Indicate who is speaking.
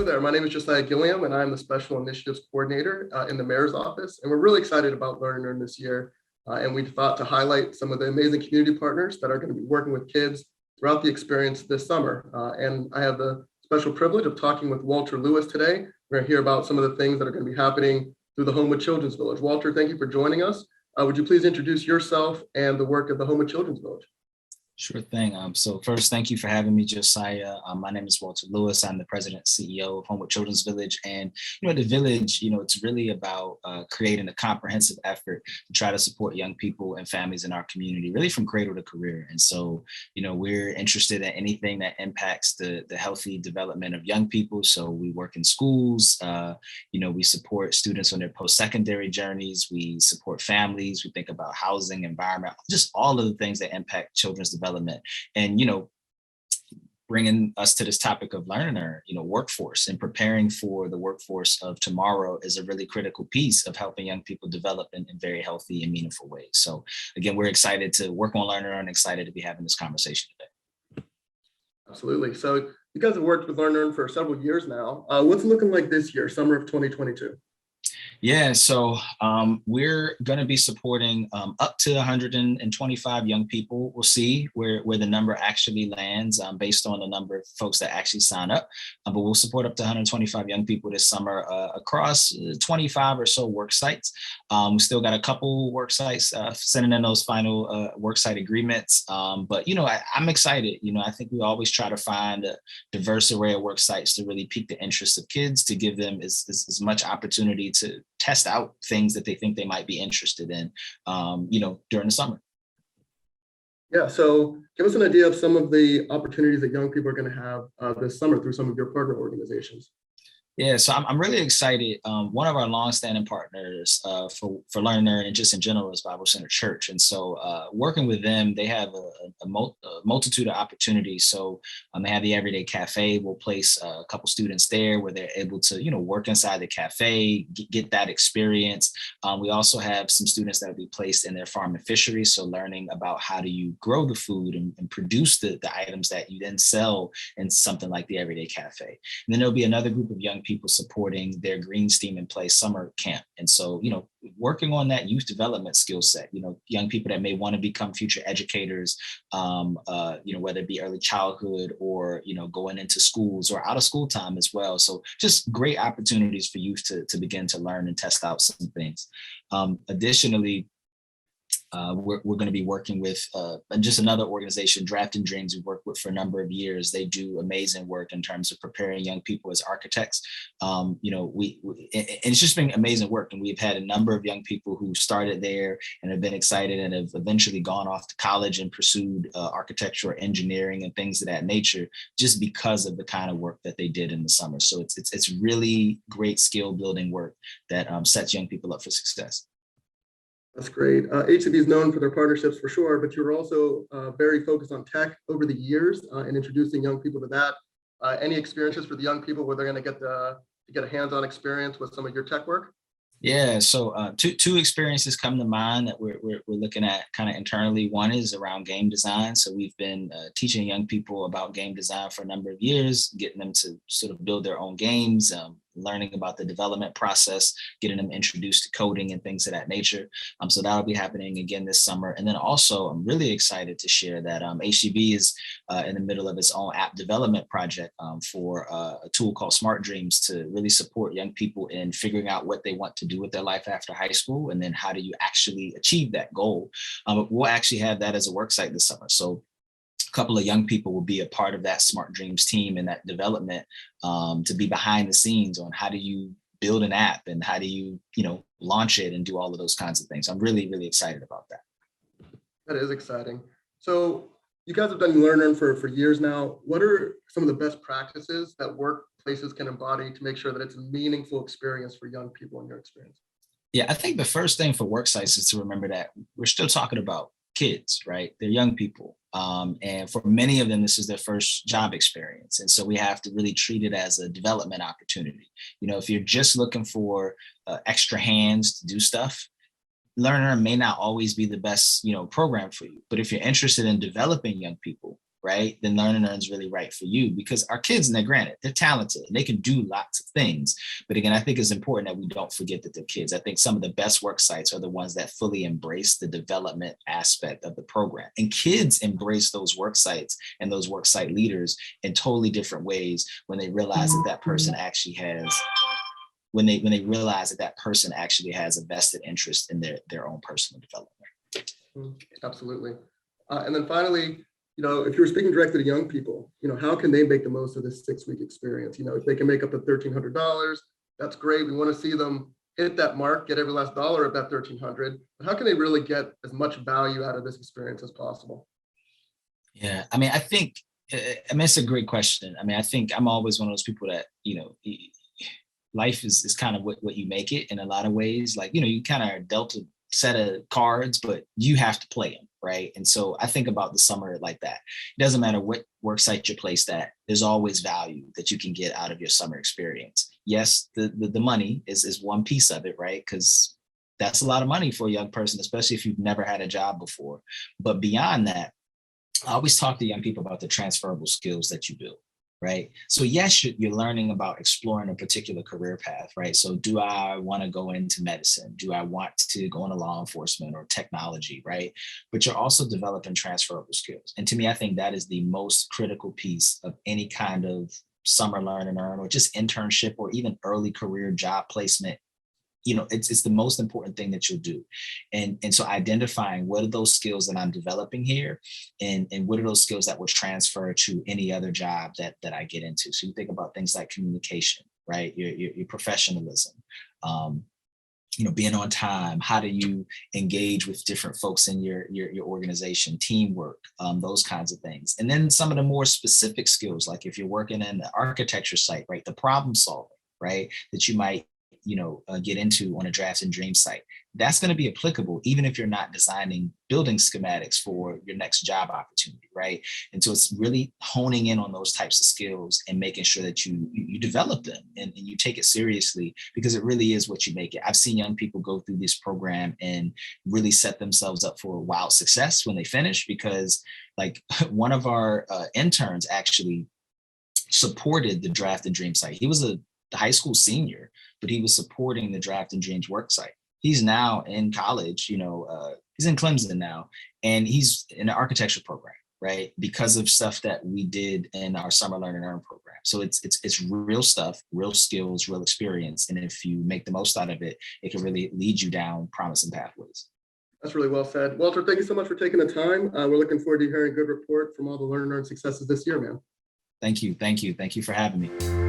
Speaker 1: there. My name is Josiah Gilliam, and I'm the Special Initiatives Coordinator in the Mayor's Office. And we're really excited about Learn and Earn this year. And we thought to highlight some of the amazing community partners that are going to be working with kids throughout the experience this summer. And I have the special privilege of talking with Walter Lewis today. We're going to hear about some of the things that are going to be happening through the Homewood Children's Village. Walter, thank you for joining us. Would you please introduce yourself and the work of the Homewood Children's Village?
Speaker 2: Sure thing. So first, thank you for having me, Josiah. My name is Walter Lewis. I'm the president and CEO of Homewood Children's Village. And, the village, it's really about creating a comprehensive effort to try to support young people and families in our community, really from cradle to career. And so, we're interested in anything that impacts the healthy development of young people. So we work in schools, we support students on their post-secondary journeys. We support families. We think about housing, environment, just all of the things that impact children's development. And bringing us to this topic of learner, workforce, and preparing for the workforce of tomorrow is a really critical piece of helping young people develop in very healthy and meaningful ways. So again, we're excited to work on learner and excited to be having this conversation today.
Speaker 1: Absolutely. So you guys have worked with Learn and Earn for several years now. What's it looking like this year, summer of 2022?
Speaker 2: Yeah, so we're going to be supporting up to 125 young people. We'll see where the number actually lands based on the number of folks that actually sign up. But we'll support up to 125 young people this summer across 25 or so work sites. We still got a couple work sites sending in those final work site agreements. But, I'm excited. I think we always try to find a diverse array of work sites to really pique the interest of kids, to give them as much opportunity to test out things that they think they might be interested in, during the summer.
Speaker 1: Yeah, so give us an idea of some of the opportunities that young people are going to have this summer through some of your partner organizations.
Speaker 2: Yeah, so I'm really excited. One of our longstanding partners for Learn and Earn and just in general is Bible Center Church. And so working with them, they have a multitude of opportunities. So they have the Everyday Cafe. We'll place a couple students there where they're able to, work inside the cafe, get that experience. We also have some students that will be placed in their farm and fisheries. So learning about how do you grow the food and produce the items that you then sell in something like the Everyday Cafe. And then there'll be another group of young people supporting their Green Steam and Play summer camp. And so, working on that youth development skill set, young people that may want to become future educators, whether it be early childhood or, going into schools or out of school time as well. So just great opportunities for youth to begin to learn and test out some things. Additionally, we're going to be working with just another organization, Drafting Dreams, we've worked with for a number of years. They do amazing work in terms of preparing young people as architects. And it's just been amazing work. And we've had a number of young people who started there and have been excited and have eventually gone off to college and pursued architecture or engineering and things of that nature, just because of the kind of work that they did in the summer. So it's really great skill building work that sets young people up for success.
Speaker 1: That's great. HCB is known for their partnerships for sure, but you're also very focused on tech over the years and introducing young people to that. Any experiences for the young people where they're going to get a hands-on experience with some of your tech work?
Speaker 2: Yeah, so two experiences come to mind that we're looking at kind of internally. One is around game design. So we've been teaching young people about game design for a number of years, getting them to sort of build their own games, learning about the development process, getting them introduced to coding and things of that nature. So that'll be happening again this summer. And then also, I'm really excited to share that HCB is in the middle of its own app development project for a tool called Smart Dreams to really support young people in figuring out what they want to do with their life after high school, and then how do you actually achieve that goal. We'll actually have that as a work site this summer. So a couple of young people will be a part of that Smart Dreams team and that development to be behind the scenes on how do you build an app and how do you, launch it and do all of those kinds of things. I'm really, really excited about that.
Speaker 1: That is exciting. So you guys have done Learn and Earn for years now. What are some of the best practices that workplaces can embody to make sure that it's a meaningful experience for young people in your experience?
Speaker 2: Yeah, I think the first thing for work sites is to remember that we're still talking about kids, right? They're young people. And for many of them, this is their first job experience. And so we have to really treat it as a development opportunity. If you're just looking for extra hands to do stuff, Learn and Earn may not always be the best, program for you. But if you're interested in developing young people, right, then Learn and Earn is really right for you, because our kids, and they're granted, they're talented and they can do lots of things. But again, I think it's important that we don't forget that they're kids. I think some of the best work sites are the ones that fully embrace the development aspect of the program. And kids embrace those work sites and those work site leaders in totally different ways when they realize that that person actually has when they realize that that person actually has a vested interest in their own personal development.
Speaker 1: Absolutely. And then finally, if you're speaking directly to young people, how can they make the most of this 6-week experience? If they can make up to $1,300, that's great. We want to see them hit that mark, get every last dollar of that $1,300. But how can they really get as much value out of this experience as possible?
Speaker 2: Yeah, I think it's a great question. I think I'm always one of those people that, life is kind of what you make it in a lot of ways. Like, you kind of are dealt a set of cards, but you have to play them, right? And so I think about the summer like that. It doesn't matter what work site you're placed at, there's always value that you can get out of your summer experience. Yes, the money is one piece of it, right? Because that's a lot of money for a young person, especially if you've never had a job before. But beyond that, I always talk to young people about the transferable skills that you build. Right. So yes, you're learning about exploring a particular career path, right? So do I want to go into medicine? Do I want to go into law enforcement or technology, right? But you're also developing transferable skills. And to me, I think that is the most critical piece of any kind of summer Learn and Earn or just internship or even early career job placement. It's the most important thing that you'll do. And so identifying what are those skills that I'm developing here and what are those skills that will transfer to any other job that I get into. So you think about things like communication, right? Your professionalism, being on time. How do you engage with different folks in your organization, teamwork, those kinds of things. And then some of the more specific skills, like if you're working in the architecture site, right? The problem solving, right? That you might get into on a Draft and Dream site. That's going to be applicable even if you're not designing building schematics for your next job opportunity, right? And so it's really honing in on those types of skills and making sure that you develop them and you take it seriously, because it really is what you make it. I've seen young people go through this program and really set themselves up for wild success when they finish, because like one of our interns actually supported the Draft and Dream site. He was a high school senior, but he was supporting the Draft and Dreams work site. He's now in college, he's in Clemson now, and he's in the architecture program, right? Because of stuff that we did in our summer Learn and Earn program. So it's real stuff, real skills, real experience. And if you make the most out of it, it can really lead you down promising pathways.
Speaker 1: That's really well said. Walter, thank you so much for taking the time. We're looking forward to hearing a good report from all the Learn and Earn successes this year, man.
Speaker 2: Thank you. Thank you for having me.